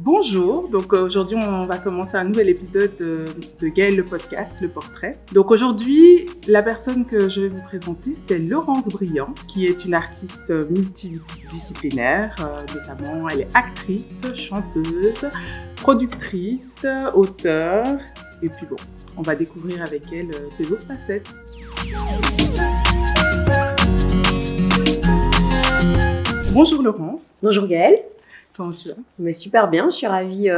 Bonjour, donc aujourd'hui on va commencer un nouvel épisode de Gaël le podcast, le portrait. Donc aujourd'hui, la personne que je vais vous présenter, c'est Laurence Briand, qui est une artiste multidisciplinaire, notamment elle est actrice, chanteuse, productrice, auteure, et puis bon, on va découvrir avec elle ses autres facettes. Bonjour Laurence. Bonjour Gaëlle. Comment tu vas? Mais super bien, je suis ravie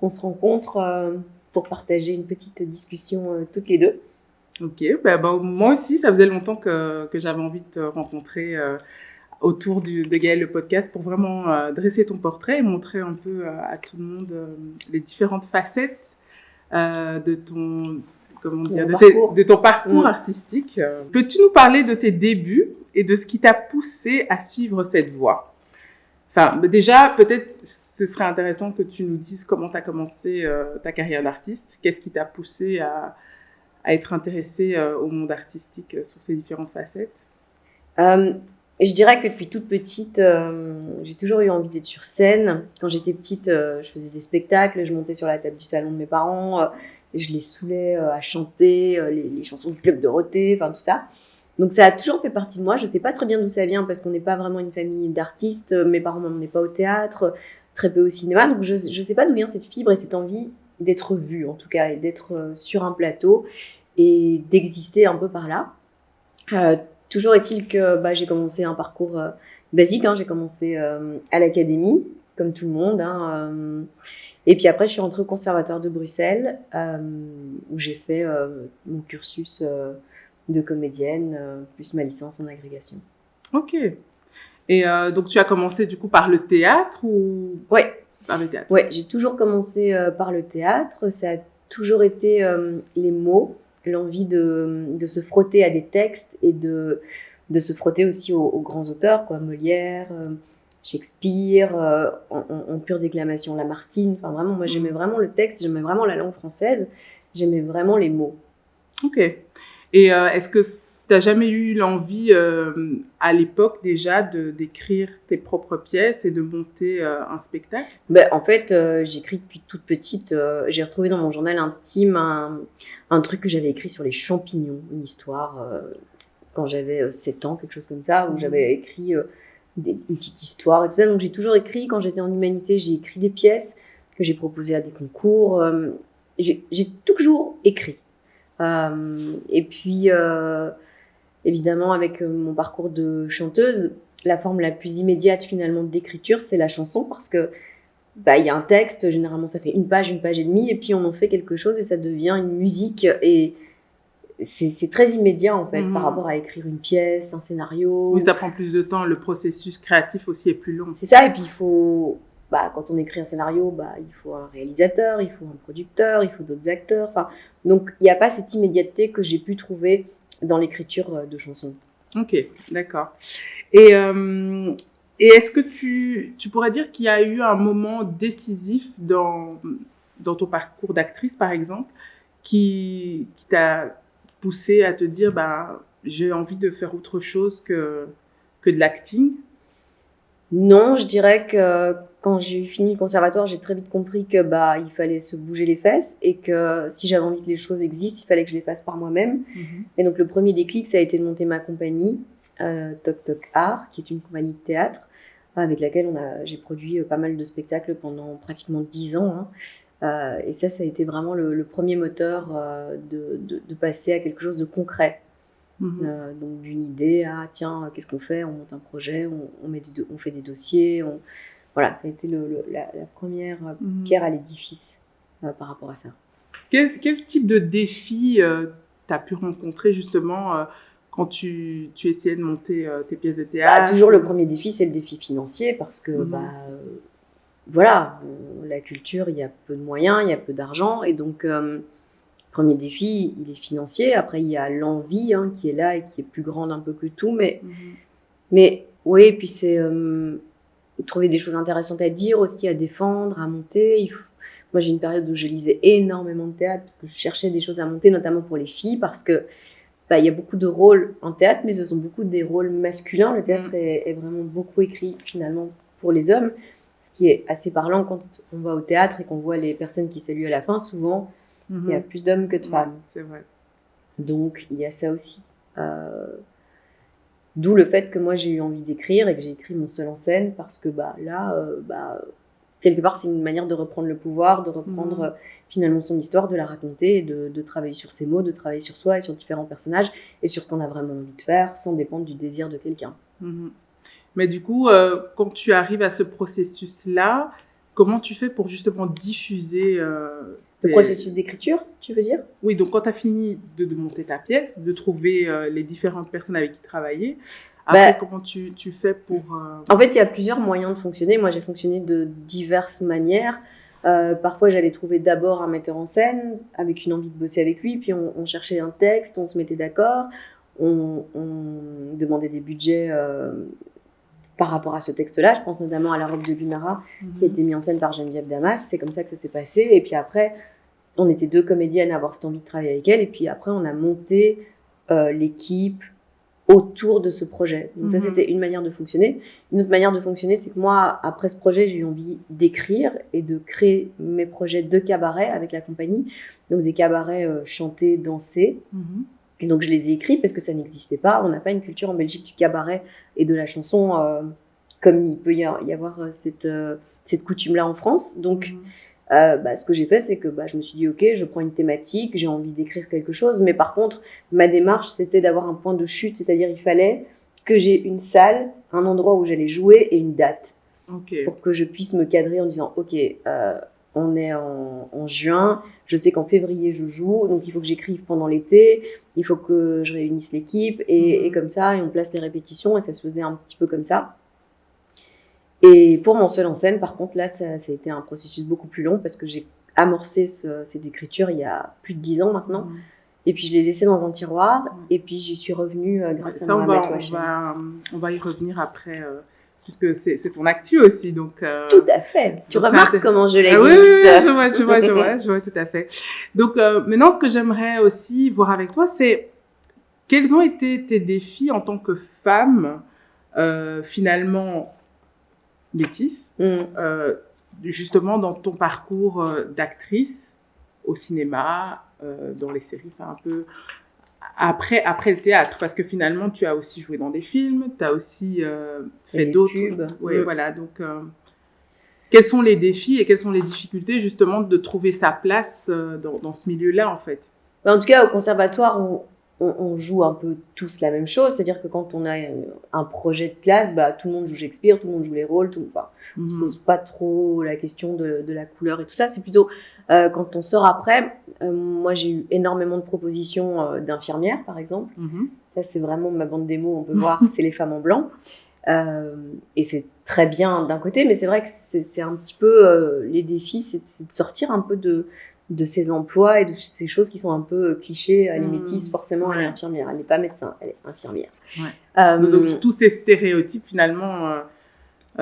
qu'on se rencontre pour partager une petite discussion toutes les deux. Ok, moi aussi, ça faisait longtemps que j'avais envie de te rencontrer autour de Gaël le podcast pour vraiment dresser ton portrait et montrer un peu à tout le monde les différentes facettes de ton, de ton parcours artistique. Peux-tu nous parler de tes débuts et de ce qui t'a poussé à suivre cette voie? Enfin, déjà, peut-être, ce serait intéressant que tu nous dises comment tu as commencé ta carrière d'artiste. Qu'est-ce qui t'a poussé à être intéressée au monde artistique sur ces différentes facettes? Je dirais que depuis toute petite, j'ai toujours eu envie d'être sur scène. Quand j'étais petite, je faisais des spectacles, je montais sur la table du salon de mes parents, et je les saoulais à chanter les chansons du Club Dorothée, enfin tout ça. Donc ça a toujours fait partie de moi. Je ne sais pas très bien d'où ça vient parce qu'on n'est pas vraiment une famille d'artistes. Mes parents ne m'emmenaient pas au théâtre, très peu au cinéma. Donc je ne sais pas d'où vient cette fibre et cette envie d'être vue en tout cas et d'être sur un plateau et d'exister un peu par là. Toujours est-il que j'ai commencé un parcours basique. J'ai commencé à l'académie, comme tout le monde. Et puis après, je suis rentrée au Conservatoire de Bruxelles où j'ai fait mon cursus de comédienne, plus ma licence en agrégation. Ok. Et donc, tu as commencé du coup par le théâtre ou... Ouais. Par le théâtre. Ouais, j'ai toujours commencé par le théâtre. Ça a toujours été les mots, l'envie de se frotter à des textes et de se frotter aussi aux grands auteurs, quoi, Molière, Shakespeare, en pure déclamation, Lamartine. Enfin, vraiment, moi, j'aimais vraiment le texte, j'aimais vraiment la langue française, j'aimais vraiment les mots. Ok. Et est-ce que tu n'as jamais eu l'envie, à l'époque déjà, d'écrire tes propres pièces et de monter un spectacle? En fait, j'écris depuis toute petite. J'ai retrouvé dans mon journal intime un truc que j'avais écrit sur les champignons, une histoire quand j'avais 7 ans, quelque chose comme ça, où j'avais écrit une petite histoire et tout ça. Donc j'ai toujours écrit. Quand j'étais en humanité, j'ai écrit des pièces que j'ai proposées à des concours. J'ai toujours écrit. Et puis, évidemment, avec mon parcours de chanteuse, la forme la plus immédiate finalement d'écriture, c'est la chanson parce que y a un texte, généralement ça fait une page et demie, et puis on en fait quelque chose et ça devient une musique. Et c'est très immédiat en fait par rapport à écrire une pièce, un scénario. Oui, ça prend plus de temps, le processus créatif aussi est plus long. C'est ça, et puis il faut... quand on écrit un scénario, il faut un réalisateur, il faut un producteur, il faut d'autres acteurs. Donc, il n'y a pas cette immédiateté que j'ai pu trouver dans l'écriture de chansons. Ok, d'accord. Et est-ce que tu pourrais dire qu'il y a eu un moment décisif dans ton parcours d'actrice, par exemple, qui t'a poussé à te dire j'ai envie de faire autre chose que de l'acting? Non, je dirais que quand j'ai fini le conservatoire, j'ai très vite compris que il fallait se bouger les fesses et que si j'avais envie que les choses existent, il fallait que je les fasse par moi-même. Et donc le premier déclic, ça a été de monter ma compagnie, Toc Toc Art, qui est une compagnie de théâtre avec laquelle j'ai produit pas mal de spectacles pendant pratiquement 10 ans. Et ça a été vraiment le premier moteur de passer à quelque chose de concret. Donc d'une idée à tiens, qu'est-ce qu'on fait? On monte un projet, on fait des dossiers. Voilà, ça a été la première pierre à l'édifice par rapport à ça. Quel type de défi tu as pu rencontrer justement quand tu essayais de monter tes pièces de théâtre? Toujours le premier défi, c'est le défi financier parce que voilà, la culture, il y a peu de moyens, il y a peu d'argent et donc premier défi, il est financier. Après, il y a l'envie qui est là et qui est plus grande un peu que tout. Mais oui, et puis c'est trouver des choses intéressantes à dire aussi, à défendre, à monter. Moi, j'ai une période où je lisais énormément de théâtre parce que je cherchais des choses à monter, notamment pour les filles, parce que il y a beaucoup de rôles en théâtre, mais ce sont beaucoup des rôles masculins. Le théâtre est vraiment beaucoup écrit finalement pour les hommes. Ce qui est assez parlant quand on va au théâtre et qu'on voit les personnes qui saluent à la fin. Souvent, il y a plus d'hommes que de femmes. C'est vrai. Donc, il y a ça aussi. D'où le fait que moi, j'ai eu envie d'écrire et que j'ai écrit mon seul en scène parce que quelque part, c'est une manière de reprendre le pouvoir, de reprendre finalement son histoire, de la raconter, et de travailler sur ses mots, de travailler sur soi et sur différents personnages et sur ce qu'on a vraiment envie de faire sans dépendre du désir de quelqu'un. Mais du coup, quand tu arrives à ce processus-là, comment tu fais pour justement diffuser le processus d'écriture, tu veux dire? Oui, donc quand tu as fini de monter ta pièce, de trouver les différentes personnes avec qui travailler, après, comment tu fais pour... En fait, il y a plusieurs moyens de fonctionner. Moi, j'ai fonctionné de diverses manières. Parfois, j'allais trouver d'abord un metteur en scène avec une envie de bosser avec lui, puis on cherchait un texte, on se mettait d'accord, on demandait des budgets par rapport à ce texte-là. Je pense notamment à La robe de Gulnara, qui a été mis en scène par Geneviève Damas. C'est comme ça que ça s'est passé. Et puis après, on était 2 comédiennes à avoir cette envie de travailler avec elle. Et puis après, on a monté l'équipe autour de ce projet. Donc ça, c'était une manière de fonctionner. Une autre manière de fonctionner, c'est que moi, après ce projet, j'ai eu envie d'écrire et de créer mes projets de cabaret avec la compagnie. Donc des cabarets chantés, dansés. Et donc je les ai écrits parce que ça n'existait pas. On n'a pas une culture en Belgique du cabaret et de la chanson comme il peut y avoir cette coutume-là en France. Donc ce que j'ai fait, c'est que je me suis dit, ok, je prends une thématique, j'ai envie d'écrire quelque chose, mais par contre, ma démarche, c'était d'avoir un point de chute, c'est-à-dire il fallait que j'ai une salle, un endroit où j'allais jouer et une date, pour que je puisse me cadrer en disant, ok, on est en juin, je sais qu'en février je joue, donc il faut que j'écrive pendant l'été, il faut que je réunisse l'équipe, et comme ça, et on place les répétitions, et ça se faisait un petit peu comme ça. Et pour mon seul en scène, par contre, là, ça a été un processus beaucoup plus long parce que j'ai amorcé cette écriture il y a plus de 10 ans maintenant. Et puis, je l'ai laissé dans un tiroir. Et puis, j'y suis revenue grâce à Mohamed Ouachel. On va y revenir après, puisque c'est ton actu aussi. Donc, tout à fait. Tu remarques comment je l'ai oui, je vois tout à fait. Donc, maintenant, ce que j'aimerais aussi voir avec toi, c'est quels ont été tes défis en tant que femme, finalement, Métis, justement dans ton parcours d'actrice au cinéma, dans les séries, enfin un peu après le théâtre, parce que finalement tu as aussi joué dans des films, tu as aussi fait d'autres. Oui, voilà. Donc, quels sont les défis et quelles sont les difficultés justement de trouver sa place dans ce milieu-là en fait? En tout cas, au conservatoire, on joue un peu tous la même chose, c'est-à-dire que quand on a un projet de classe, tout le monde joue Shakespeare, tout le monde joue les rôles, on ne se pose pas trop la question de la couleur et tout ça. C'est plutôt quand on sort après. Moi, j'ai eu énormément de propositions d'infirmières, par exemple. Ça, c'est vraiment ma bande démo, on peut voir, c'est les femmes en blanc. Et c'est très bien d'un côté, mais c'est vrai que c'est un petit peu les défis, c'est de sortir un peu de ces emplois et de ces choses qui sont un peu clichés. Elle est métisse, forcément, elle est infirmière. Elle n'est pas médecin, elle est infirmière. Donc, tous ces stéréotypes, finalement...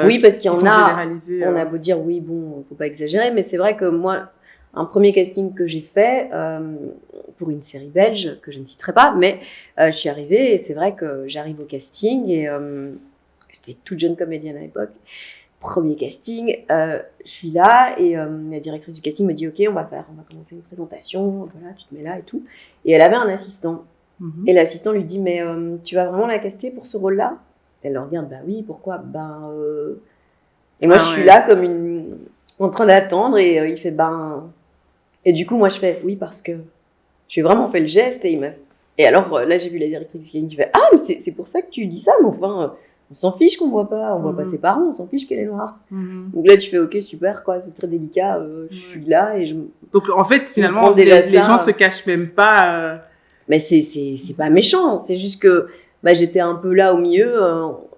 oui, parce qu'il y en a... On a beau dire, oui, bon, il ne faut pas exagérer, mais c'est vrai que moi, un premier casting que j'ai fait pour une série belge, que je ne citerai pas, mais je suis arrivée et c'est vrai que j'arrive au casting et j'étais toute jeune comédienne à l'époque. Premier casting, je suis là et la directrice du casting me dit ok, on va commencer une présentation, voilà, tu te mets là et tout. Et elle avait un assistant. Et l'assistant lui dit mais tu vas vraiment la caster pour ce rôle-là? Elle le regarde, bah oui, pourquoi? Et moi je suis là comme en train d'attendre et il fait et du coup moi je fais oui parce que j'ai vraiment fait le geste et alors là j'ai vu la directrice qui fait ah mais c'est pour ça que tu dis ça, mais enfin on s'en fiche qu'on voit pas, on voit pas ses parents, on s'en fiche qu'elle est noire. Donc là, tu fais ok, super, quoi, c'est très délicat, je suis là et je. Donc en fait, finalement, les gens se cachent même pas. Mais c'est pas méchant, c'est juste que j'étais un peu là au milieu,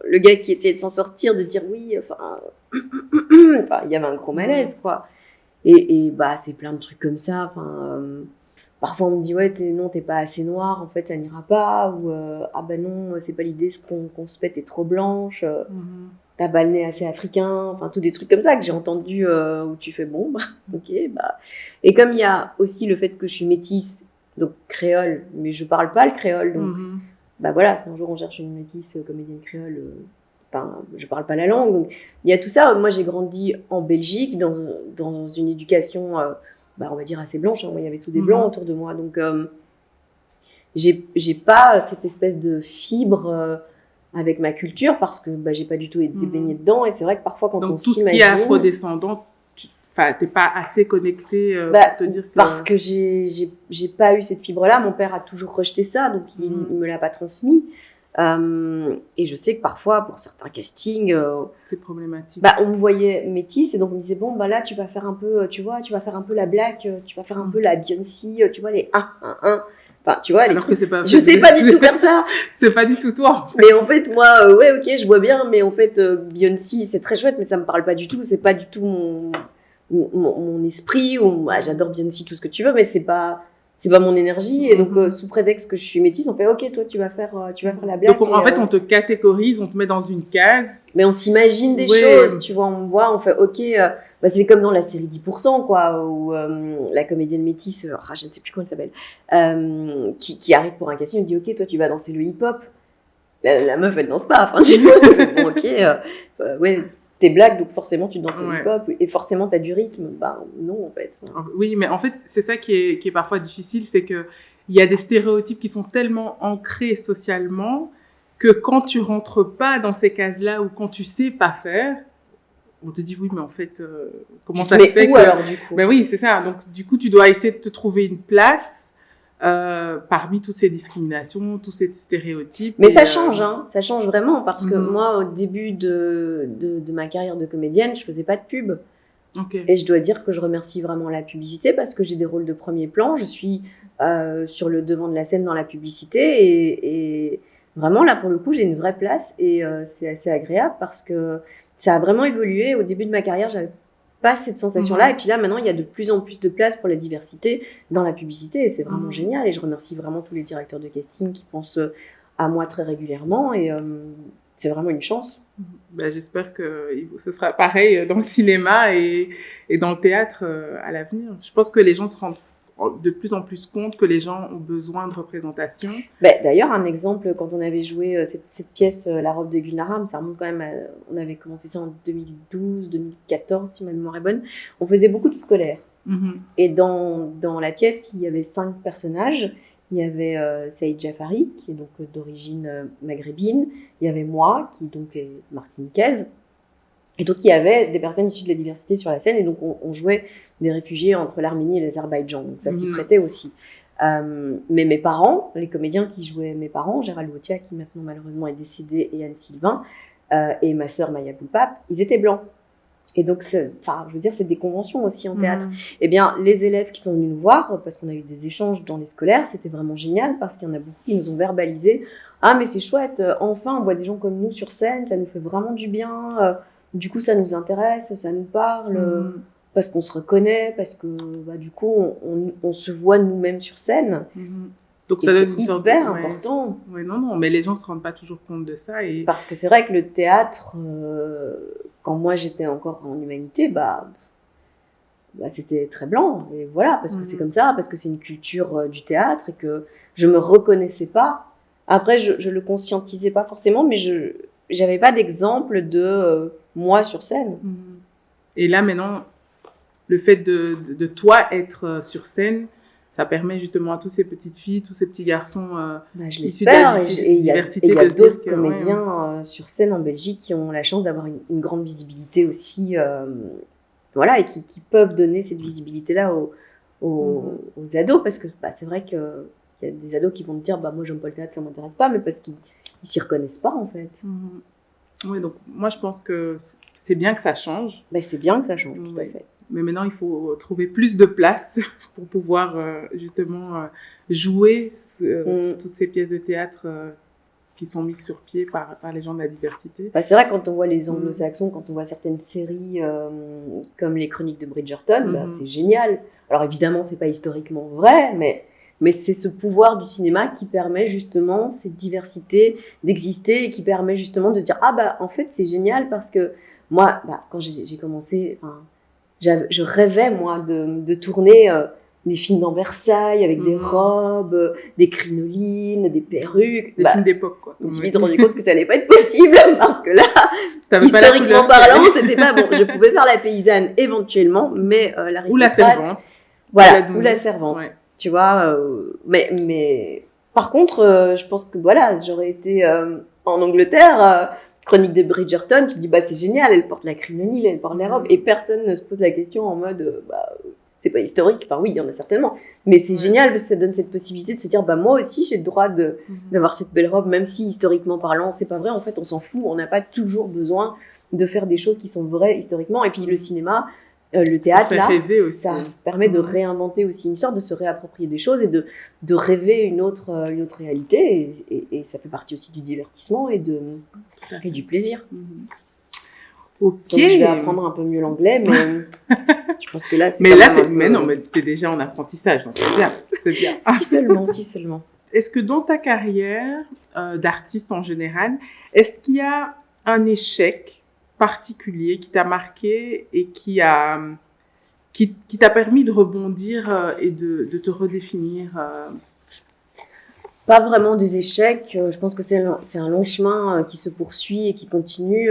le gars qui essayait de s'en sortir, de dire oui, enfin, il y avait un gros malaise, quoi. Et c'est plein de trucs comme ça, enfin. Parfois, on me dit, ouais, t'es pas assez noire, en fait, ça n'ira pas. Ou, non, c'est pas l'idée qu'on se pète, t'es trop blanche. T'as pas le nez assez africain. Enfin, tous des trucs comme ça que j'ai entendu où tu fais, bon, ok, Et comme il y a aussi le fait que je suis métisse, donc créole, mais je parle pas le créole. Donc, voilà, si un jour on cherche une métisse comédienne créole, je parle pas la langue. Donc, il y a tout ça. Moi, j'ai grandi en Belgique, dans une éducation, on va dire, assez blanche. Hein. Moi, il y avait tous des blancs autour de moi. Donc, j'ai pas cette espèce de fibre avec ma culture parce que j'ai pas du tout été baignée dedans. Et c'est vrai que parfois, quand on s'imagine... Donc, tout ce qui est afrodescendant, t'es pas assez connectée pour te dire que... Parce que j'ai pas eu cette fibre-là. Mon père a toujours rejeté ça, donc il me l'a pas transmis. Et je sais que parfois, pour certains castings, c'est problématique. On me voyait métisse et donc on me disait bon là tu vas faire un peu, tu vas faire un peu la black, tu vas faire un peu la Beyoncé, tu vois les 1-1-1. Enfin, tu vois, les trucs. Je sais pas du tout faire ça. C'est pas du tout toi. En fait. Mais en fait, moi, ouais, ok, je vois bien, mais en fait, Beyoncé, c'est très chouette, mais ça me parle pas du tout. C'est pas du tout mon esprit. J'adore Beyoncé, tout ce que tu veux, mais c'est pas mon énergie. Et donc, sous prétexte que je suis métisse, on fait ok, toi, tu vas faire la blague. Donc, en fait, on te catégorise, on te met dans une case. Mais on s'imagine des choses, tu vois, on voit, on fait ok. C'est comme dans la série 10%, quoi, où la comédienne métisse, je ne sais plus comment elle s'appelle, qui arrive pour un casting, elle dit ok, toi, tu vas danser le hip-hop. La meuf, elle danse pas. Enfin, bon, ok, ouais. T'es black, donc forcément tu danses le hip-hop et forcément t'as du rythme. Non, en fait. Oui, mais en fait, c'est ça qui est parfois difficile, c'est que il y a des stéréotypes qui sont tellement ancrés socialement que quand tu rentres pas dans ces cases-là ou quand tu sais pas faire, on te dit oui, mais en fait, comment ça se fait que... alors, du coup oui, c'est ça. Donc, du coup, tu dois essayer de te trouver une place parmi toutes ces discriminations, tous ces stéréotypes. Mais ça change, hein. Ça change vraiment parce que moi, au début de ma carrière de comédienne, je faisais pas de pub. Okay. Et je dois dire que je remercie vraiment la publicité parce que j'ai des rôles de premier plan. Je suis sur le devant de la scène dans la publicité et vraiment, là, pour le coup, j'ai une vraie place et c'est assez agréable parce que ça a vraiment évolué. Au début de ma carrière, j'avais pas cette sensation-là. Et puis là, maintenant, il y a de plus en plus de place pour la diversité dans la publicité. Et c'est vraiment génial. Et je remercie vraiment tous les directeurs de casting qui pensent à moi très régulièrement. Et c'est vraiment une chance. J'espère que ce sera pareil dans le cinéma et dans le théâtre à l'avenir. Je pense que les gens se rendent de plus en plus compte que les gens ont besoin de représentation. D'ailleurs, un exemple, quand on avait joué cette pièce, La robe de Gulnaram, ça remonte quand même on avait commencé ça en 2012, 2014, si ma mémoire est bonne. On faisait beaucoup de scolaires. Et dans la pièce, il y avait 5 personnages. Il y avait Saïd Jafari, qui est donc d'origine maghrébine. Il y avait moi, qui donc est martiniquaise. Et donc, il y avait des personnes issues de la diversité sur la scène. Et donc, on jouait des réfugiés entre l'Arménie et l'Azerbaïdjan. Donc, ça s'y prêtait aussi. Mais mes parents, les comédiens qui jouaient mes parents, Gérald Wautia, qui maintenant malheureusement est décédé, et Anne Sylvain, et ma sœur Maya Boulpap, ils étaient blancs. Et donc, je veux dire, c'est des conventions aussi en théâtre. Eh bien, les élèves qui sont venus nous voir, parce qu'on a eu des échanges dans les scolaires, c'était vraiment génial, parce qu'il y en a beaucoup qui nous ont verbalisé « Ah, mais c'est chouette, enfin, on voit des gens comme nous sur scène, ça nous fait vraiment du bien, du coup, ça nous intéresse, ça nous parle, parce qu'on se reconnaît, parce que, du coup, on se voit nous-mêmes sur scène. » Donc ça donne une sorte hyper important. Oui, non, mais les gens se rendent pas toujours compte de ça. Parce que c'est vrai que le théâtre, quand moi j'étais encore en humanité, c'était très blanc. Et voilà, parce que c'est comme ça, parce que c'est une culture du théâtre et que je me reconnaissais pas. Après, je le conscientisais pas forcément, mais j'avais pas d'exemple de moi sur scène. Et là, maintenant, le fait de toi être sur scène, ça permet justement à toutes ces petites filles, tous ces petits garçons issus de la diversité. Il y a d'autres comédiens sur scène en Belgique qui ont la chance d'avoir une grande visibilité aussi, voilà, et qui peuvent donner cette visibilité-là aux ados, parce que c'est vrai qu'il y a des ados qui vont te dire moi j'aime pas le théâtre, ça m'intéresse pas, mais parce qu'ils s'y reconnaissent pas en fait. Oui, donc moi je pense que c'est bien que ça change. C'est bien que ça change, tout à fait. Mais maintenant, il faut trouver plus de place pour pouvoir justement jouer toutes ces pièces de théâtre qui sont mises sur pied par les gens de la diversité. C'est vrai, quand on voit les anglo-saxons, quand on voit certaines séries comme les Chroniques de Bridgerton, c'est génial. Alors évidemment, c'est pas historiquement vrai, mais c'est ce pouvoir du cinéma qui permet justement cette diversité d'exister et qui permet justement de dire en fait, c'est génial parce que moi, quand j'ai commencé... je rêvais, moi, de tourner des films dans Versailles avec des robes, des crinolines, des perruques. Des films d'époque, quoi. Je me suis vite rendu compte que ça allait pas être possible parce que là, T'avais historiquement parlant, c'était pas bon. Je pouvais faire la paysanne éventuellement, mais l'aristocrate. Ou la servante. Voilà, ou la servante. Ouais. Tu vois, mais par contre, je pense que voilà, j'aurais été en Angleterre. Chronique de Bridgerton, tu te dis bah c'est génial, elle porte la crinoline, elle porte les robes, et personne ne se pose la question en mode c'est pas historique, enfin oui il y en a certainement, mais c'est génial parce que ça donne cette possibilité de se dire bah moi aussi j'ai le droit d'avoir cette belle robe, même si historiquement parlant c'est pas vrai, en fait on s'en fout, on n'a pas toujours besoin de faire des choses qui sont vraies historiquement, et puis le cinéma, le théâtre là, ça permet de réinventer aussi une sorte, de se réapproprier des choses et de rêver une autre réalité, et ça fait partie aussi du divertissement et du plaisir. Ok. Donc, je vais apprendre un peu mieux l'anglais, mais je pense que là, c'est mais non, mais t'es déjà en apprentissage, donc c'est bien. Si seulement. Est-ce que dans ta carrière d'artiste en général, est-ce qu'il y a un échec particulier qui t'a marqué et qui t'a permis de rebondir et de te redéfinir Pas vraiment des échecs. Je pense que c'est un long chemin qui se poursuit et qui continue.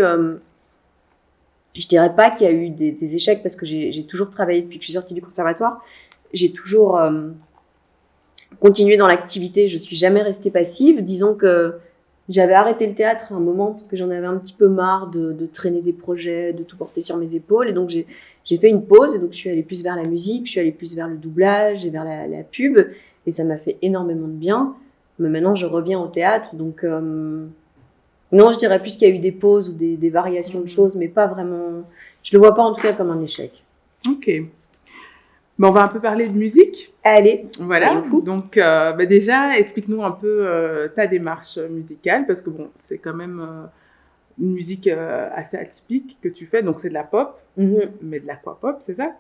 Je dirais pas qu'il y a eu des échecs parce que j'ai toujours travaillé depuis que je suis sortie du conservatoire. J'ai toujours continué dans l'activité. Je suis jamais restée passive. Disons que j'avais arrêté le théâtre à un moment parce que j'en avais un petit peu marre de traîner des projets, de tout porter sur mes épaules. Et donc j'ai fait une pause, et donc je suis allée plus vers la musique, je suis allée plus vers le doublage et vers la pub. Et ça m'a fait énormément de bien. Mais maintenant, je reviens au théâtre, donc non, je dirais plus qu'il y a eu des pauses ou des variations de choses, mais pas vraiment. Je le vois pas en tout cas comme un échec. Ok. Bon, on va un peu parler de musique. Allez. Voilà. Donc, déjà, explique-nous un peu ta démarche musicale, parce que bon, c'est quand même une musique assez atypique que tu fais. Donc, c'est de la pop, mais de l'aquapop, c'est ça?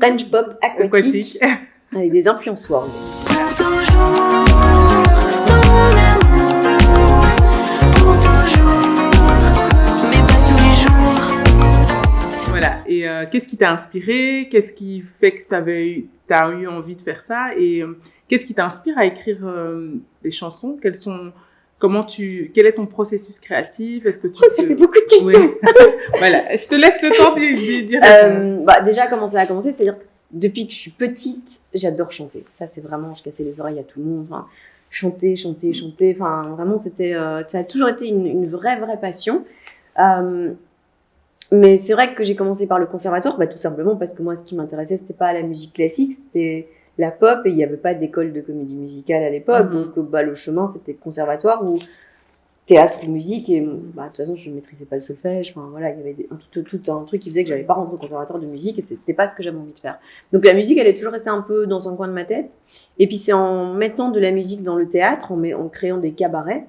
French pop aquatique. Avec des influences world. Voilà, et qu'est-ce qui t'a inspiré? Qu'est-ce qui fait que t'as eu envie de faire ça? Et qu'est-ce qui t'inspire à écrire des chansons? Quel est ton processus créatif? Est-ce que ça fait beaucoup de questions. Oui. Voilà, je te laisse le temps d'y dire. Déjà, comment ça a commencé? C'est-à-dire que depuis que je suis petite, j'adore chanter. Ça, c'est vraiment, je cassais les oreilles à tout le monde. Enfin, chanter. Enfin, vraiment, ça a toujours été une vraie passion. Mais c'est vrai que j'ai commencé par le conservatoire, tout simplement parce que moi, ce qui m'intéressait, c'était pas la musique classique, c'était la pop, et il n'y avait pas d'école de comédie musicale à l'époque. Donc, le chemin, c'était conservatoire ou théâtre ou musique. Et de toute façon, je ne maîtrisais pas le solfège. Enfin, voilà, il y avait tout un truc qui faisait que j'allais pas rentrer au conservatoire de musique, et c'était pas ce que j'avais envie de faire. Donc, la musique, elle est toujours restée un peu dans un coin de ma tête. Et puis, c'est en mettant de la musique dans le théâtre, en créant des cabarets,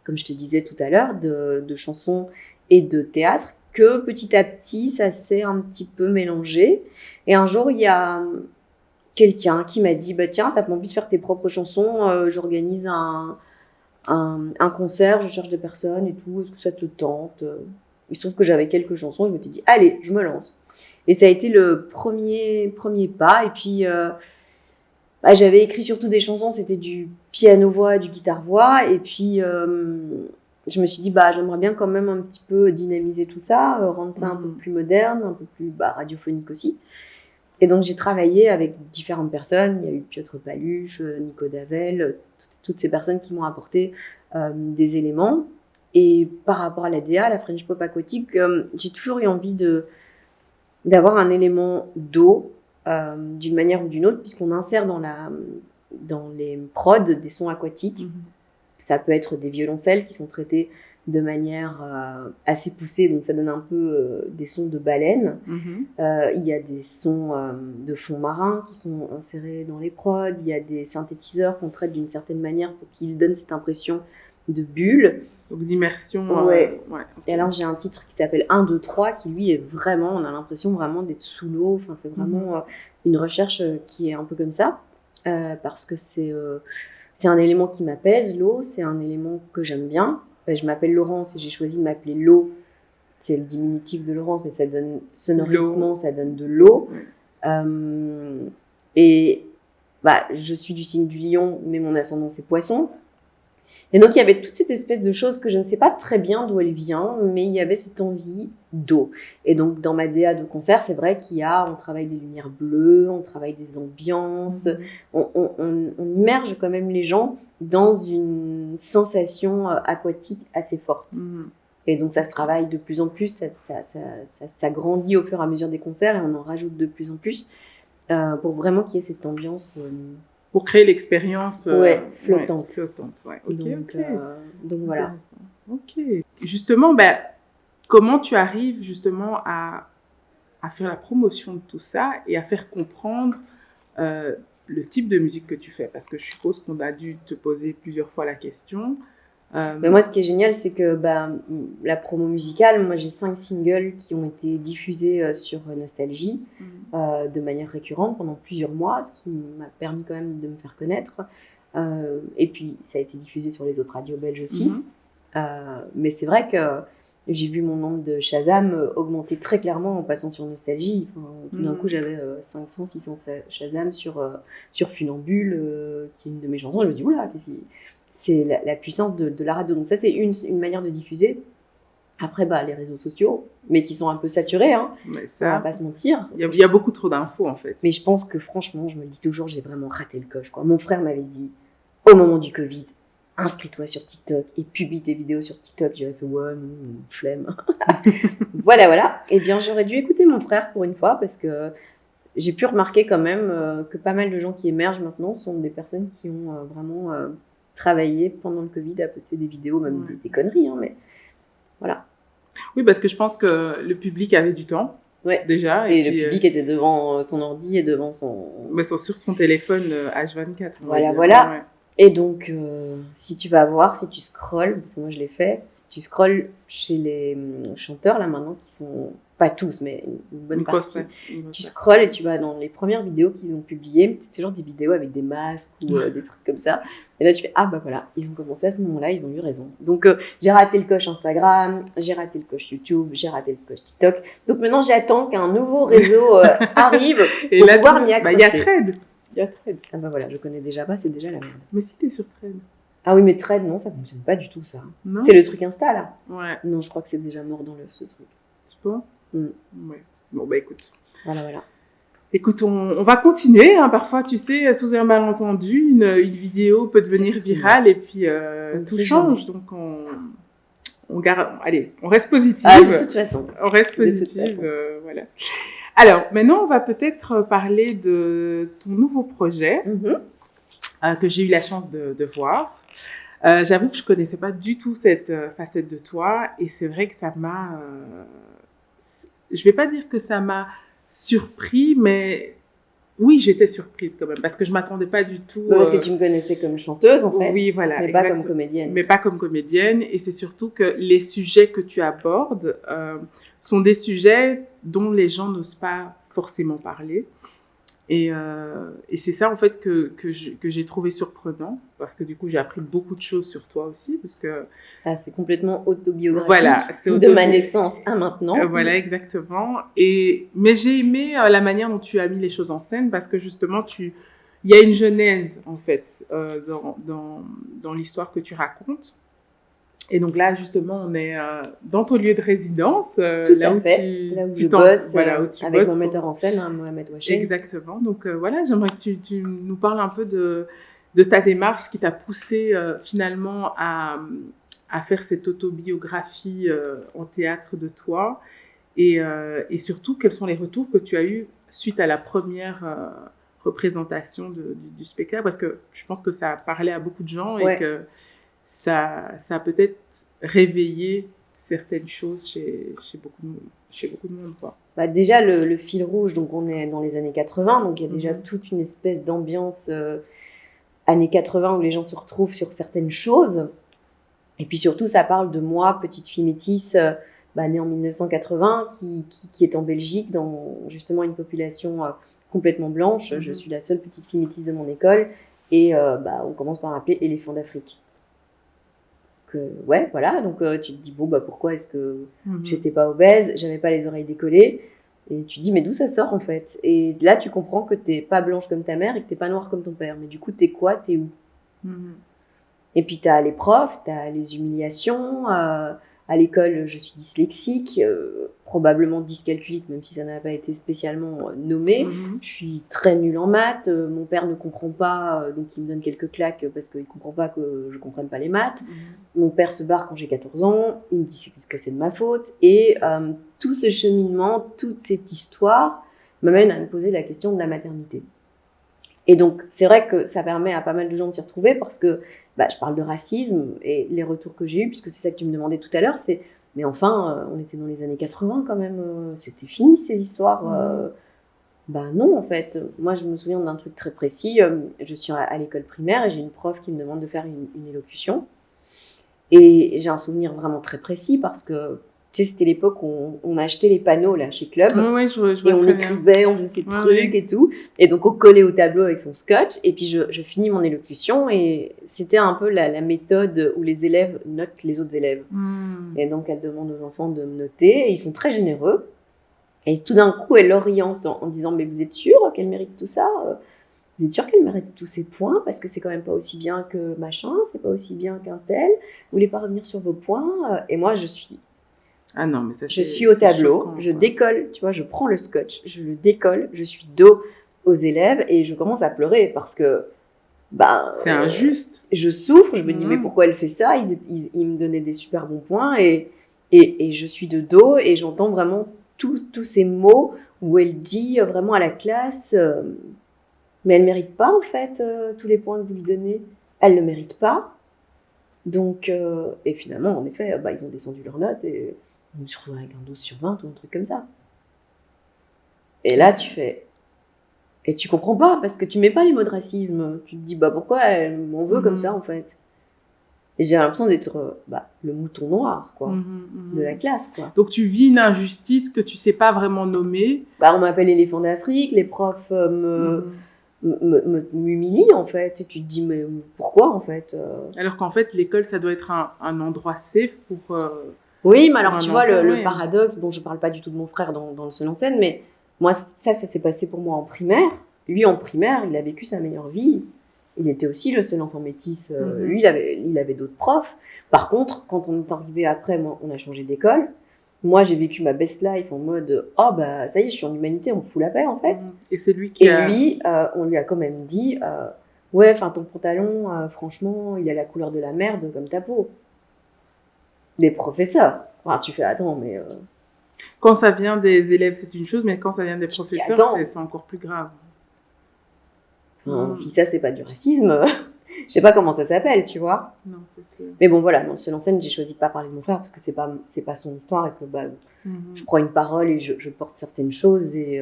comme je te disais tout à l'heure, de chansons et de théâtre, que petit à petit, ça s'est un petit peu mélangé. Et un jour, il y a quelqu'un qui m'a dit tiens, t'as pas envie de faire tes propres chansons? J'organise un concert, je cherche des personnes et tout, est-ce que ça te tente? Il se trouve que j'avais quelques chansons, je me suis dit allez, je me lance. Et ça a été le premier pas. Et puis j'avais écrit surtout des chansons, c'était du piano-voix, du guitare-voix. Et puis je me suis dit j'aimerais bien quand même un petit peu dynamiser tout ça, rendre ça un peu plus moderne, un peu plus radiophonique aussi. Et donc j'ai travaillé avec différentes personnes. Il y a eu Piotr Paluch, Nico Davel, toutes ces personnes qui m'ont apporté des éléments. Et par rapport à la DA, la French Pop aquatique, j'ai toujours eu envie d'avoir un élément d'eau d'une manière ou d'une autre, puisqu'on insère dans les prods des sons aquatiques. Ça peut être des violoncelles qui sont traités de manière assez poussée, donc ça donne un peu des sons de baleine. Il y a des sons de fond marin qui sont insérés dans les prods. Il y a des synthétiseurs qu'on traite d'une certaine manière pour qu'ils donnent cette impression de bulle. Donc d'immersion. Ouais. Et alors j'ai un titre qui s'appelle 1, 2, 3 qui lui est vraiment, on a l'impression vraiment d'être sous l'eau. Enfin, c'est vraiment une recherche qui est un peu comme ça, parce que c'est un élément qui m'apaise, l'eau, c'est un élément que j'aime bien. Je m'appelle Laurence et j'ai choisi de m'appeler l'eau. C'est le diminutif de Laurence, mais ça donne sonoriquement, ça donne de l'eau. Et je suis du signe du lion, mais mon ascendant c'est poisson. Et donc, il y avait toute cette espèce de chose que je ne sais pas très bien d'où elle vient, mais il y avait cette envie d'eau. Et donc, dans ma DA de concert, c'est vrai on travaille des lumières bleues, on travaille des ambiances, on immerge quand même les gens dans une sensation aquatique assez forte. Et donc, ça se travaille de plus en plus, ça grandit au fur et à mesure des concerts et on en rajoute de plus en plus pour vraiment qu'il y ait cette ambiance... pour créer l'expérience flottante. Ouais. Okay, donc voilà. Ok. Justement, comment tu arrives justement à faire la promotion de tout ça et à faire comprendre le type de musique que tu fais? Parce que je suppose qu'on a dû te poser plusieurs fois la question. Mais moi, ce qui est génial, c'est que la promo musicale, moi j'ai 5 singles qui ont été diffusés sur Nostalgie de manière récurrente pendant plusieurs mois, ce qui m'a permis quand même de me faire connaître. Et puis, ça a été diffusé sur les autres radios belges aussi. Mais c'est vrai que j'ai vu mon nombre de Shazam augmenter très clairement en passant sur Nostalgie. Enfin, tout d'un coup, j'avais 500, 600 Shazam sur Funambule, qui est une de mes chansons. Je me dis, oula, c'est la puissance de la radio. Donc ça, c'est une manière de diffuser. Après, les réseaux sociaux, mais qui sont un peu saturés, hein. On va pas se mentir. Il y a beaucoup trop d'infos, en fait. Mais je pense que, franchement, je me dis toujours, j'ai vraiment raté le coche, quoi. Mon frère m'avait dit, au moment du Covid, inscris-toi sur TikTok et publie tes vidéos sur TikTok. J'aurais fait, ouais, non, flemme. Voilà. Eh bien, j'aurais dû écouter mon frère pour une fois, parce que j'ai pu remarquer quand même que pas mal de gens qui émergent maintenant sont des personnes qui ont vraiment... travailler pendant le Covid à poster des vidéos, même des conneries, hein, mais voilà. Oui, parce que je pense que le public avait du temps, déjà. Et le public était devant son ordi et devant sur son téléphone H24. Voilà. Ouais. Et donc, si tu scrolles, parce que moi je l'ai fait, tu scrolles chez les chanteurs, là maintenant, qui sont... pas tous, mais une bonne partie. Tu scrolles et tu vas dans les premières vidéos qu'ils ont publiées. C'est toujours des vidéos avec des masques ou des trucs comme ça. Et là, tu fais, voilà, ils ont commencé à ce moment-là, ils ont eu raison. Donc, j'ai raté le coche Instagram, j'ai raté le coche YouTube, j'ai raté le coche TikTok. Donc, maintenant, j'attends qu'un nouveau réseau arrive pour pouvoir m'y accrocher. Il y a Thread. Voilà, je connais déjà pas, c'est déjà la merde. Mais si t'es sur Thread. Ah oui, mais Thread, non, ça fonctionne pas du tout, ça. Non. C'est le truc Insta, là. Ouais. Non, je crois que c'est déjà mort dans l'œuf, ce truc. Tu penses? Ouais. Bon, écoute. Voilà. Écoute, on va continuer. Hein. Parfois, tu sais, sous un malentendu, une vidéo peut devenir virale et puis tout change. Donc, on reste positive. De toute façon. On reste positive, voilà. Alors, maintenant, on va peut-être parler de ton nouveau projet que j'ai eu la chance de voir. J'avoue que je connaissais pas du tout cette facette de toi et c'est vrai que ça m'a... je vais pas dire que ça m'a surpris, mais oui, j'étais surprise quand même parce que je m'attendais pas du tout... Parce que tu me connaissais comme chanteuse, en fait. Oui, voilà. Mais pas comme comédienne. Mais pas comme comédienne. Et c'est surtout que les sujets que tu abordes sont des sujets dont les gens n'osent pas forcément parler. Et c'est ça, en fait, que j'ai trouvé surprenant, parce que du coup, j'ai appris beaucoup de choses sur toi aussi, parce que... c'est complètement autobiographique, de ma naissance à maintenant. Voilà, exactement. Mais j'ai aimé la manière dont tu as mis les choses en scène, parce que justement, il y a une genèse, en fait, dans l'histoire que tu racontes. Et donc là, justement, on est dans ton lieu de résidence, là où je bosse, avec mon metteur en scène, Mohamed Ouachel. Exactement. Donc voilà, j'aimerais que tu nous parles un peu de ta démarche qui t'a poussé finalement à faire cette autobiographie en théâtre de toi. Et surtout, quels sont les retours que tu as eus suite à la première représentation du spectacle? Parce que je pense que ça a parlé à beaucoup de gens et que ça a peut-être réveillé certaines choses chez beaucoup de monde, quoi. Déjà, le fil rouge, donc on est dans les années 80, donc il y a déjà toute une espèce d'ambiance années 80 où les gens se retrouvent sur certaines choses. Et puis surtout, ça parle de moi, petite fille métisse, née en 1980, qui est en Belgique, dans justement une population complètement blanche. Je suis la seule petite fille métisse de mon école. Et on commence par m'appeler éléphant d'Afrique. Voilà, donc tu te dis, pourquoi est-ce que j'étais pas obèse, j'avais pas les oreilles décollées, Et tu te dis, mais d'où ça sort en fait? Et là, tu comprends que t'es pas blanche comme ta mère et que t'es pas noire comme ton père. Mais du coup, t'es quoi? T'es où? Et puis, t'as les profs, t'as les humiliations. À l'école, je suis dyslexique, probablement dyscalculique, même si ça n'a pas été spécialement nommé. Je suis très nulle en maths. Mon père ne comprend pas, donc il me donne quelques claques parce qu'il ne comprend pas que je ne comprenne pas les maths. Mon père se barre quand j'ai 14 ans. Il me dit que c'est de ma faute. Et tout ce cheminement, toute cette histoire m'amène à me poser la question de la maternité. Et donc, c'est vrai que ça permet à pas mal de gens de s'y retrouver parce que je parle de racisme et les retours que j'ai eus, puisque c'est ça que tu me demandais tout à l'heure, c'est mais enfin, on était dans les années 80 quand même, c'était fini ces histoires. Non, en fait. Moi, je me souviens d'un truc très précis. Je suis à l'école primaire et j'ai une prof qui me demande de faire une élocution. Et j'ai un souvenir vraiment très précis parce que tu sais, c'était l'époque où on achetait les panneaux là, chez Club. Oui, je vois et on écrivait, on faisait ces trucs et tout. Et donc, on collait au tableau avec son scotch. Et puis, je finis mon élocution. Et c'était un peu la méthode où les élèves notent les autres élèves. Et donc, elle demande aux enfants de me noter. Et ils sont très généreux. Et tout d'un coup, elle oriente en disant « Mais vous êtes sûr qu'elle mérite tout ça ? Vous êtes sûr qu'elle mérite tous ces points ? Parce que c'est quand même pas aussi bien que machin, c'est pas aussi bien qu'un tel. Vous voulez pas revenir sur vos points ?» Et moi, je suis au tableau, choquant, je décolle, tu vois, je prends le scotch, je le décolle, je suis dos aux élèves et je commence à pleurer parce que c'est injuste. Je souffre, je me dis mais pourquoi elle fait ça ? Ils me donnaient des super bons points et je suis de dos et j'entends vraiment tous ces mots où elle dit vraiment à la classe mais elle mérite pas en fait tous les points que vous lui donnez, elle ne mérite pas. Donc et finalement en effet ils ont descendu leurs notes et je me suis retrouvée avec un 12 sur 20 ou un truc comme ça. Et là tu fais et tu comprends pas parce que tu mets pas les mots de racisme, tu te dis pourquoi elle m'en veut comme ça en fait. Et j'ai l'impression d'être le mouton noir, quoi, de la classe, quoi. Donc, tu vis une injustice que tu sais pas vraiment nommer. On m'appelle l'éléphant d'Afrique, les profs m'humilient, en fait. Et tu te dis, mais pourquoi, en fait Alors qu'en fait, l'école, ça doit être un endroit safe pour... oui, mais alors, tu vois, le paradoxe... Bon, je parle pas du tout de mon frère dans le seul en scène, mais moi, ça s'est passé pour moi en primaire. Lui, en primaire, il a vécu sa meilleure vie. Il était aussi le seul enfant métis. Lui, il avait d'autres profs. Par contre, quand on est arrivé après, on a changé d'école. Moi, j'ai vécu ma best life en mode « Oh, ça y est, je suis en humanité, on me fout la paix, en fait. » Et c'est lui qui lui, on lui a quand même dit « Ouais, ton pantalon, franchement, il a la couleur de la merde comme ta peau. » Des professeurs. Enfin, tu fais « Attends, mais... » Quand ça vient des élèves, c'est une chose, mais quand ça vient des professeurs, c'est encore plus grave. Si ça, c'est pas du racisme, je sais pas comment ça s'appelle, tu vois. Non, c'est sûr. Mais bon, voilà, dans le seul en scène, j'ai choisi de pas parler de mon frère parce que c'est pas son histoire et que je prends une parole et je porte certaines choses. Et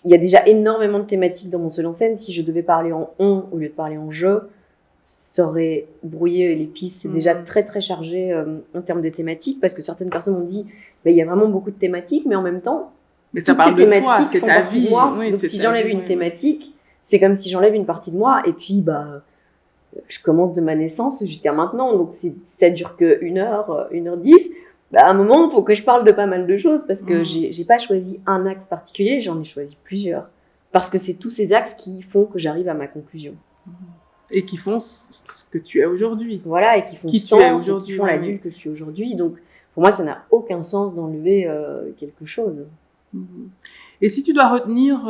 il y a déjà énormément de thématiques dans mon seul en scène. Si je devais parler en on au lieu de parler en je, ça aurait brouillé les pistes. C'est déjà très très chargé en termes de thématiques parce que certaines personnes ont dit il y a vraiment beaucoup de thématiques, mais en même temps, mais ça parle de toi, c'est ta vie. Oui, donc si j'enlève une thématique, c'est comme si j'enlève une partie de moi et puis je commence de ma naissance jusqu'à maintenant, donc ça dure que 1h, 1h10. À un moment, il faut que je parle de pas mal de choses parce que j'ai pas choisi un axe particulier, j'en ai choisi plusieurs. Parce que c'est tous ces axes qui font que j'arrive à ma conclusion. Et qui font ce que tu es aujourd'hui. Voilà, et qui font sens, et qui font l'adulte que je suis aujourd'hui. Donc, pour moi, ça n'a aucun sens d'enlever quelque chose. Et si tu dois retenir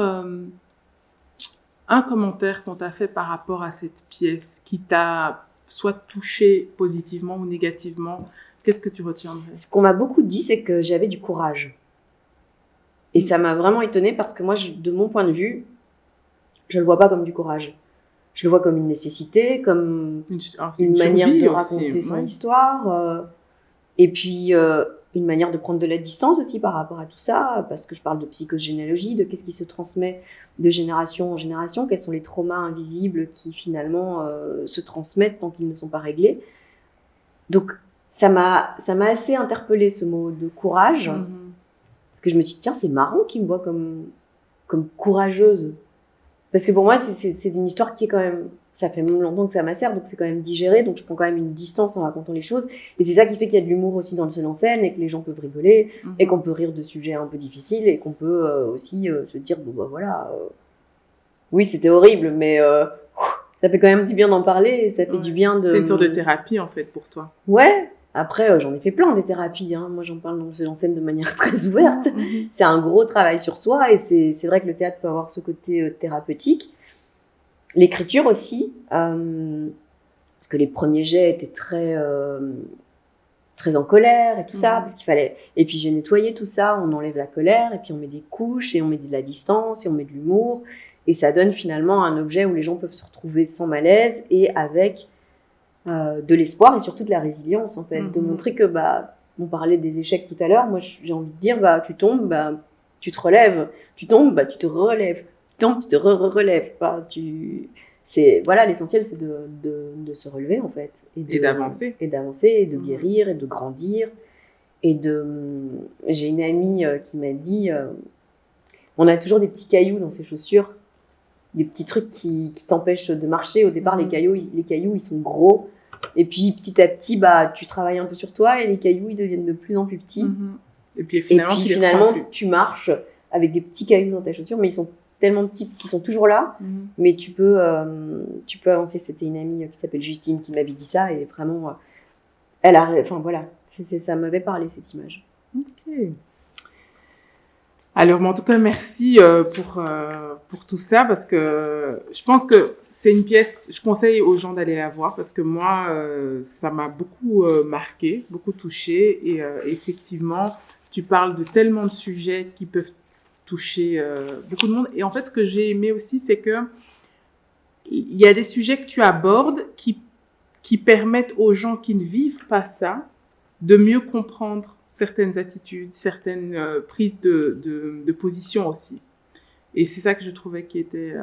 un commentaire qu'on t'a fait par rapport à cette pièce qui t'a soit touché positivement ou négativement, qu'est-ce que tu retiendrais ? Ce qu'on m'a beaucoup dit, c'est que j'avais du courage. Et ça m'a vraiment étonnée parce que moi, de mon point de vue, je le vois pas comme du courage. Je le vois comme une nécessité, comme une manière de raconter son histoire. Et puis, une manière de prendre de la distance aussi par rapport à tout ça, parce que je parle de psychogénéalogie, de qu'est-ce qui se transmet de génération en génération, quels sont les traumas invisibles qui finalement se transmettent tant qu'ils ne sont pas réglés. Donc, ça m'a assez interpellée ce mot de courage, parce que je me dis, tiens, c'est marrant qu'il me voit comme courageuse. Parce que pour moi, c'est une histoire qui est quand même ça fait longtemps que ça macère, donc c'est quand même digéré, donc je prends quand même une distance en racontant les choses. Et c'est ça qui fait qu'il y a de l'humour aussi dans le seul en scène, et que les gens peuvent rigoler, et qu'on peut rire de sujets un peu difficiles, et qu'on peut aussi se dire, bon bah voilà, oui c'était horrible, mais ça fait quand même du bien d'en parler, et ça fait du bien de... C'est une sorte de thérapie en fait pour toi. Ouais, après j'en ai fait plein des thérapies, hein. Moi j'en parle dans le seul en scène de manière très ouverte. C'est un gros travail sur soi, et c'est vrai que le théâtre peut avoir ce côté thérapeutique. L'écriture aussi, parce que les premiers jets étaient très en colère et tout ça, parce qu'il fallait... Et puis j'ai nettoyé tout ça, on enlève la colère, et puis on met des couches, et on met de la distance, et on met de l'humour, et ça donne finalement un objet où les gens peuvent se retrouver sans malaise, et avec de l'espoir, et surtout de la résilience, en fait, de montrer que, on parlait des échecs tout à l'heure, moi j'ai envie de dire, tu tombes, tu te relèves, tu tombes, tu te relèves, tu te relèves, voilà, l'essentiel c'est de se relever en fait, et d'avancer, et de guérir, et de grandir, j'ai une amie qui m'a dit, on a toujours des petits cailloux dans ses chaussures, des petits trucs qui t'empêchent de marcher. Au départ, les cailloux ils sont gros, et puis petit à petit tu travailles un peu sur toi, et les cailloux ils deviennent de plus en plus petits, et puis finalement tu marches avec des petits cailloux dans ta chaussure, mais ils sont tellement petits qu'ils sont toujours là, mais tu peux avancer. C'était une amie qui s'appelle Justine qui m'avait dit ça, et vraiment voilà, ça m'avait parlé cette image. Ok. Alors, en tout cas, merci pour tout ça, parce que je pense que c'est une pièce, je conseille aux gens d'aller la voir, parce que moi, ça m'a beaucoup marqué, beaucoup touchée, et effectivement, tu parles de tellement de sujets qui peuvent toucher beaucoup de monde. Et en fait, ce que j'ai aimé aussi, c'est que il y a des sujets que tu abordes qui permettent aux gens qui ne vivent pas ça de mieux comprendre certaines attitudes, certaines prises de position aussi. Et c'est ça que je trouvais qui était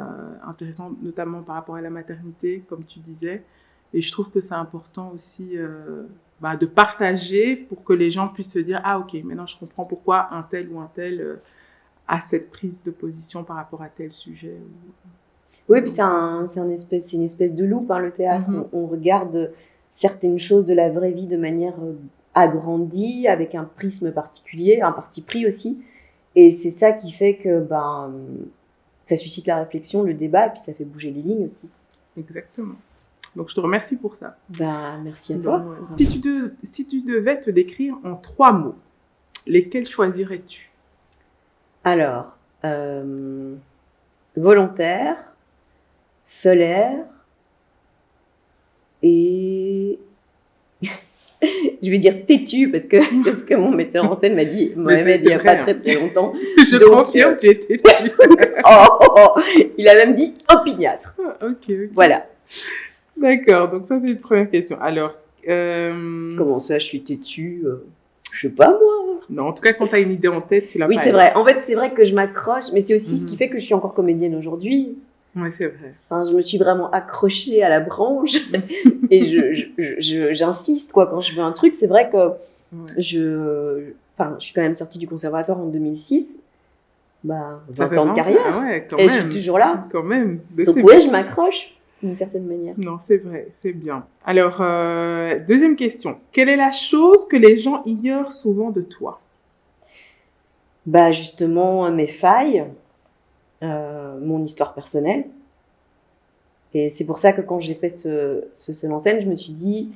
intéressant, notamment par rapport à la maternité, comme tu disais. Et je trouve que c'est important aussi de partager pour que les gens puissent se dire « Ah, ok, maintenant je comprends pourquoi un tel ou un tel a cette prise de position par rapport à tel sujet. » Oui, puis c'est une espèce de loupe, le théâtre. On regarde certaines choses de la vraie vie de manière agrandie, avec un prisme particulier, un parti pris aussi. Et c'est ça qui fait que ça suscite la réflexion, le débat, et puis ça fait bouger les lignes aussi. Exactement. Donc je te remercie pour ça. Merci à toi. Si tu devais te décrire en 3 mots, lesquels choisirais-tu? Alors, volontaire, solaire et je vais dire têtu, parce que c'est ce que mon metteur en scène m'a dit, Mohamed, il n'y a pas très longtemps. Je confirme, tu es têtu. Il a même dit opiniâtre. Ok. Voilà. D'accord, donc ça c'est une première question. Alors, comment ça, je suis têtu? Je sais pas moi. Non, en tout cas, quand tu as une idée en tête, tu l'as pas. Oui, c'est vrai. En fait, c'est vrai que je m'accroche, mais c'est aussi ce qui fait que je suis encore comédienne aujourd'hui. Oui, c'est vrai. Je me suis vraiment accrochée à la branche et j'insiste quand je veux un truc. C'est vrai que je suis quand même sortie du conservatoire en 2006. 20 ans de carrière. Ah ouais, quand et même. Je suis toujours là. Quand même. Donc ouais, je m'accroche d'une certaine manière. Non, c'est vrai, c'est bien. Alors, deuxième question. Quelle est la chose que les gens ignorent souvent de toi? Justement, mes failles. Mon histoire personnelle, et c'est pour ça que quand j'ai fait ce seul en scène, je me suis dit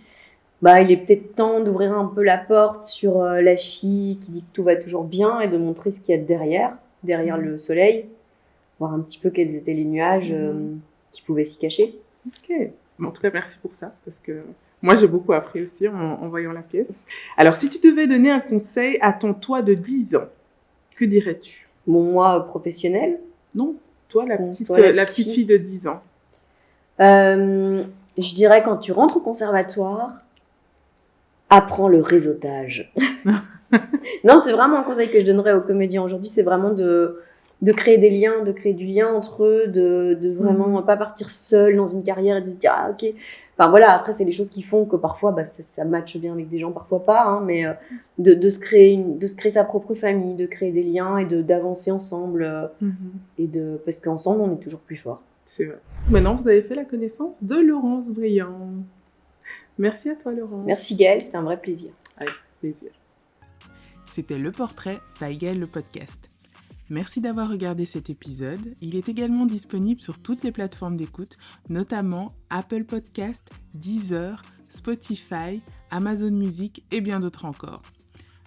il est peut-être temps d'ouvrir un peu la porte sur la fille qui dit que tout va toujours bien, et de montrer ce qu'il y a derrière le soleil, voir un petit peu quels étaient les nuages qui pouvaient s'y cacher. Ok, en tout cas merci pour ça, parce que moi j'ai beaucoup appris aussi en voyant la pièce. Alors si tu devais donner un conseil à ton toi de 10 ans, que dirais-tu? Mon moi professionnel? Non, toi, la petite fille de 10 ans. Je dirais, quand tu rentres au conservatoire, apprends le réseautage. Non, c'est vraiment un conseil que je donnerais aux comédiens aujourd'hui, c'est vraiment de créer des liens, de créer du lien entre eux, de vraiment pas partir seul dans une carrière et de se dire « Ah, ok ». Enfin voilà, après c'est les choses qui font que parfois ça matche bien avec des gens, parfois pas, mais de se créer sa propre famille, de créer des liens et d'avancer ensemble, parce qu'ensemble on est toujours plus fort. C'est vrai. Maintenant, vous avez fait la connaissance de Laurence Briand. Merci à toi, Laurence. Merci Gaëlle, c'était un vrai plaisir. Avec plaisir. C'était Le Portrait by Gaëlle le podcast. Merci d'avoir regardé cet épisode. Il est également disponible sur toutes les plateformes d'écoute, notamment Apple Podcast, Deezer, Spotify, Amazon Music et bien d'autres encore.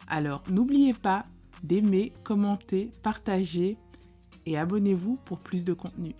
Alors n'oubliez pas d'aimer, commenter, partager et abonnez-vous pour plus de contenu.